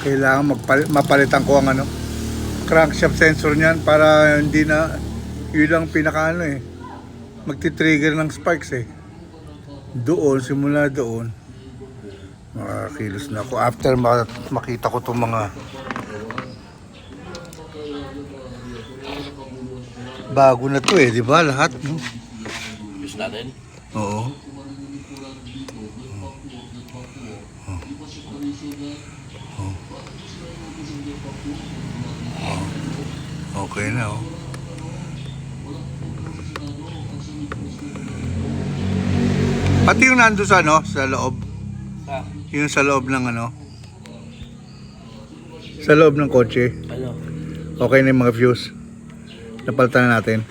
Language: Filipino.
Kailangan mapalitan ko ang ano, crankshaft sensor niyan para hindi na yun lang pinaka ano magti-trigger ng sparks doon, simula doon makakilos na ako after makita ko itong mga bago na to di ba lahat, no? Use natin? Oo. Okay na, Pati yung nando sa ano, sa loob. Yung sa loob ng ano. Sa loob ng kotse. Ano? Okay na yung mga fuse. Napalitan na natin.